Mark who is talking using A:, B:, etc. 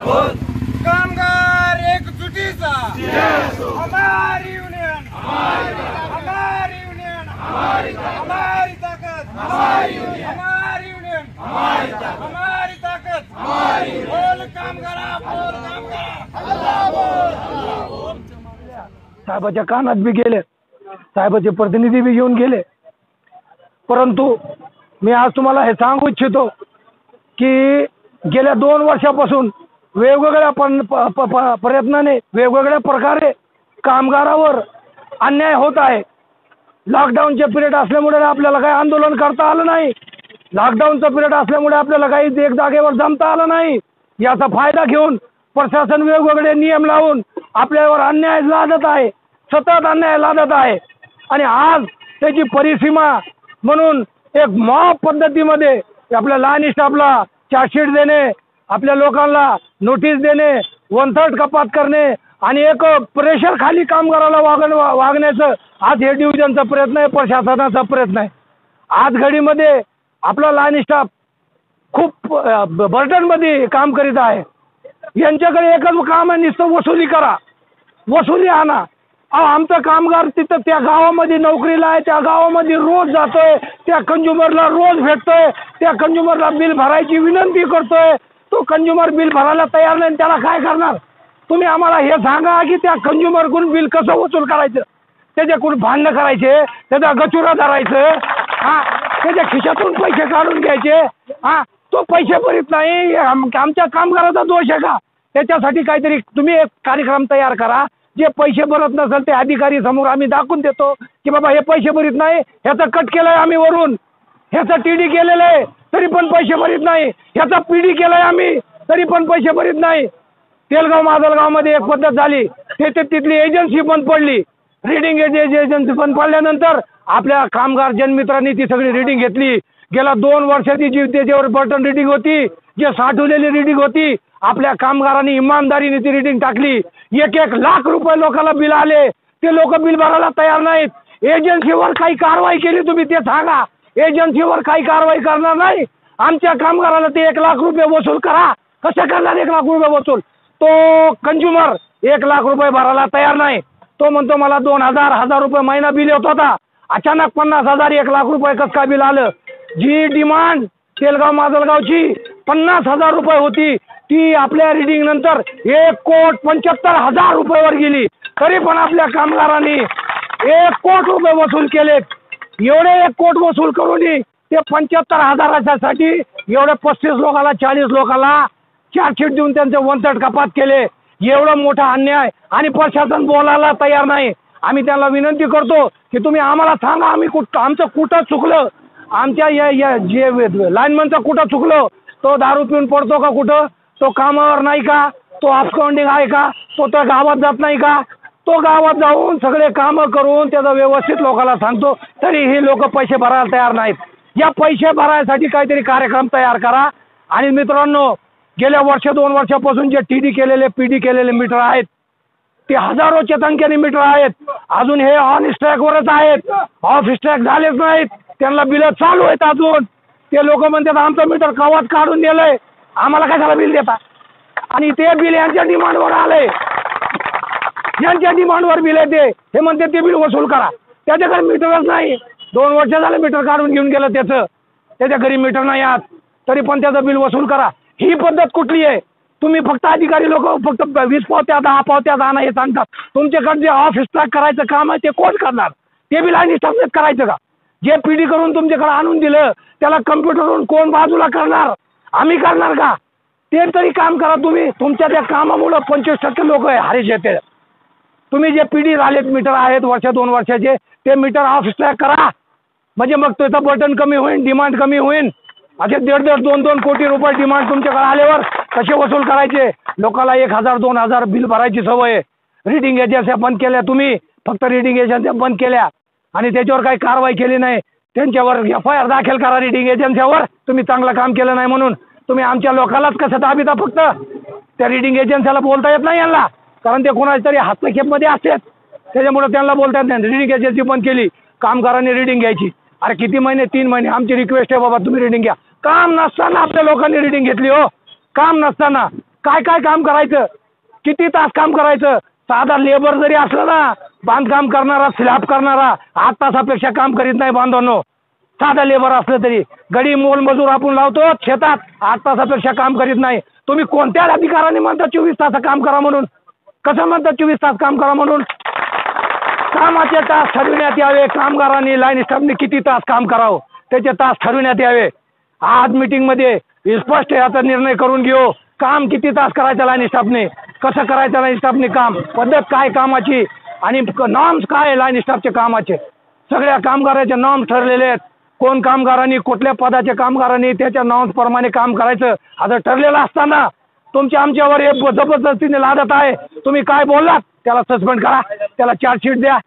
A: कामगार एकजुटीचा हमारी यूनियन हमारी यूनियन हमारी ताकत हमारी यूनियन हमारी ताकत बोल कामगारा बोल कामगारा।
B: साहेबाच्या कानात बी गेले, साहेबाचे प्रतिनिधी बी घेऊन गेले, परंतु मी आज तुम्हाला हे सांगू इच्छितो की गेल्या 2 वर्षापासून वेगवेगळ्या प्रयत्नाने वेगवेगळ्या प्रकारे कामगारावर अन्याय होत आहे। लॉकडाऊनचे पिरियड असल्यामुळे आपल्याला काही आंदोलन करता आलं नाही, लॉकडाऊनचा पिरियड असल्यामुळे आपल्याला काही एक जागेवर जमता आलं नाही। याचा फायदा घेऊन प्रशासन वेगवेगळे नियम लावून आपल्यावर अन्याय लादत आहे, सतत अन्याय लादत आहे। आणि आज त्याची परिसीमा म्हणून एक मॉब पद्धतीमध्ये आपल्या लहान स्टाफला चार्जशीट देणे, आपल्या लोकांना नोटीस देणे, 1/3 कपात करणे आणि एक प्रेशर खाली कामगाराला वागण्याचं आज हे डिव्हिजनचा प्रयत्न आहे, प्रशासनाचा प्रयत्न आहे। आज घडीमध्ये आपला लहान स्टाफ खूप बर्डनमध्ये काम करीत आहे। यांच्याकडे एकच काम आहे, नुसतं वसुली करा, वसुली आणा। आमचा कामगार तिथं त्या गावामध्ये नोकरीला आहे, त्या गावामध्ये रोज जातोय, त्या कंझ्युमरला रोज भेटतोय, त्या कंझ्युमरला बिल भरायची विनंती करतोय, तो कंझ्युमर बिल भरायला तयार नाही, त्याला काय करणार? तुम्ही आम्हाला हे सांगा की त्या कंझ्युमरकडून बिल कसं वसूल करायचं, त्याच्याकडून भांडणं करायचे, त्याचा गचुरा धरायचं, त्याच्या खिशातून पैसे काढून घ्यायचे, तो पैसे भरीत नाही, आमच्या कामगाराचा दोष आहे का? त्याच्यासाठी काहीतरी तुम्ही एक कार्यक्रम तयार करा, जे पैसे भरत नसेल ते अधिकारी समोर आम्ही दाखवून देतो की बाबा हे पैसे भरीत नाही, ह्याचं कट केलंय आम्ही वरून, ह्याचं टीडी केलेलं आहे तरी पण पैसे भरीत नाही, ह्याचा पीडी केलाय आम्ही तरी पण पैसे भरीत नाही। तेलगाव माजलगावमध्ये एक पद्धत झाली, तिथली एजन्सी बंद पडली, रिडिंग एजन्सी बंद पडल्यानंतर आपल्या कामगार जनमित्रांनी ती सगळी रिडिंग घेतली। गेल्या 2 वर्षाची जी त्याच्यावर बटन रिडिंग होती, जे साठवलेली रिडिंग होती, आपल्या कामगारांनी इमानदारीने ती रिडिंग टाकली। 1-1 लाख रुपये लोकांना बिल आले, ते लोक बिल भरायला तयार नाहीत। एजन्सीवर काही कारवाई केली तुम्ही ते सांगा, एजन्सीवर काही कारवाई करणार नाही। आमच्या कामगाराला ते 1 लाख रुपये वसूल करा, कसं करणार 1 लाख रुपये वसूल? तो कंझ्युमर 1 लाख रुपये भरायला तयार नाही, तो म्हणतो मला 2,000 रुपये महिना बिल येत होता, अचानक 50,000 1 लाख रुपये कसं काय बिल आलं? जी डिमांड तेलगाव माजलगावची 50,000 रुपये होती, ती आपल्या रिडिंग नंतर 1,75,00,000 रुपयावर गेली, तरी पण आपल्या कामगारांनी 1 कोटी रुपये वसूल केलेत। एवढे 1 कोटी वसूल करून ते 75,000साठी एवढे 35 लोकांना 40 लोकांना चार्जशीट देऊन त्यांचे 1/3 कपात केले। एवढं मोठा अन्याय आणि प्रशासन बोलायला तयार नाही। आम्ही त्यांना विनंती करतो की तुम्ही आम्हाला सांगा, आम्ही आमचं कुठं चुकलं, आमच्या जे लाईनमनचं कुठं चुकलं? तो दारू पिऊन पडतो का कुठं? तो कामावर नाही का? तो अपस्कॉन्डिंग आहे का? तो त्या गावात जात नाही का? तो गावात जाऊन सगळे कामं करून त्याचा व्यवस्थित लोकांना सांगतो, तरी हे लोक पैसे भरायला तयार नाहीत। या पैसे भरायसाठी काहीतरी कार्यक्रम तयार करा। आणि मित्रांनो, गेल्या 2 वर्षापासून जे टीडी केलेले पीडी केलेले मीटर आहेत, ते हजारोच्या संख्येने मीटर आहेत, अजून हे ऑन स्ट्राईकवरच आहेत, ऑफ स्ट्राईक झालेच नाहीत, त्यांना बिलं चालू आहेत अजून। ते लोक म्हणतात आमचं मीटर कवाच काढून दिलंय, आम्हाला कशाला बिल देता? आणि ते बिल यांच्या डिमांडवर आलंय, यांच्या डिमांडवर बिल आहे, हे म्हणते ते बिल वसूल करा। त्याच्याकडे मीटरच नाही, 2 वर्ष झाले मीटर काढून घेऊन गेलं त्याच्या घरी मीटर नाही आत, तरी पण त्याचं बिल वसूल करा। ही पद्धत कुठली आहे? तुम्ही फक्त अधिकारी लोक फक्त 20 पावत्या 10 पावत्या आणा हे सांगतात, तुमच्याकडे जे ऑफ स्ट्राईक करायचं काम आहे ते कोण करणार? ते बिल आणि स्टाफनेच करायचं का? जे पीडी करून तुमच्याकडे आणून दिलं त्याला कम्प्युटरवरून कोण बाजूला करणार? आम्ही करणार का? ते तरी काम करा तुम्ही। तुमच्या त्या कामामुळं 25% लोक हरीश येते। तुम्ही जे पीडी झालेत मीटर आहेत 2 वर्षाचे, ते मीटर ऑफ स्ट्राईक करा, म्हणजे मग त्याचं बटन कमी होईल, डिमांड कमी होईल। असे 1.5 2 कोटी रुपये डिमांड तुमच्याकडे आल्यावर कसे वसूल करायचे? लोकांना 1,000 2,000 बिल भरायची सवय आहे। रिडिंग एजन्स्या बंद केल्या, तुम्ही फक्त रिडिंग एजन्स्या बंद केल्या आणि त्याच्यावर काही कारवाई केली नाही। त्यांच्यावर FIR दाखल करा रिडिंग एजन्स्यावर, तुम्ही चांगलं काम केलं नाही म्हणून। तुम्ही आमच्या लोकांनाच कसं दाबिता? फक्त त्या रिडिंग एजन्सीला बोलता येत नाही यांना, कारण ते कोणाच्या तरी हस्तक्षेपमध्ये असतात, त्याच्यामुळे त्यांना बोलता येत नाही। रिडिंग एजन्सी बंद केली, कामगारांनी रिडिंग घ्यायची। अरे किती महिने? 3 महिने। आमची रिक्वेस्ट आहे बाबा तुम्ही रिडिंग घ्या। काम नसताना आपल्या लोकांनी रिडिंग घेतली हो, काम नसताना। काय काय काम करायचं, किती तास काम करायचं. साधा लेबर जरी असला ना, बांधकाम करणारा, स्लॅब करणारा 8 तासापेक्षा काम करीत नाही बांधवांनो. साधा लेबर असलं तरी गडी मोलमजूर आपण लावतो शेतात, 8 तासापेक्षा काम करीत नाही. तुम्ही कोणत्या अधिकाराने म्हणता 24 तास काम करा म्हणून? कसं म्हणता 24 तास काम करा म्हणून? कामाचे तास ठरविण्यात यावे. कामगारांनी लाईन स्टाफने किती तास काम करावं त्याचे तास ठरविण्यात यावे. आज मीटिंगमध्ये स्पष्ट याचा निर्णय करून घेऊ. काम किती तास करायचं लाईन स्टाफने, कसं करायचं लाईन स्टाफने काम, पद्धत काय कामाची आणि नॉर्म्स काय आहे लाईन स्टाफचे कामाचे. सगळ्या कामगाराचे नॉर्म्स ठरलेले आहेत. कोण कामगारांनी, कुठल्या पदाच्या कामगारांनी त्याच्या नॉर्म्सप्रमाणे काम करायचं आता ठरलेलं असताना तुमच्या आमच्यावर हे जबरदस्तीने लादत आहे. तुम्ही काय बोललात त्याला सस्पेंड करा, त्याला चार्जशीट द्या,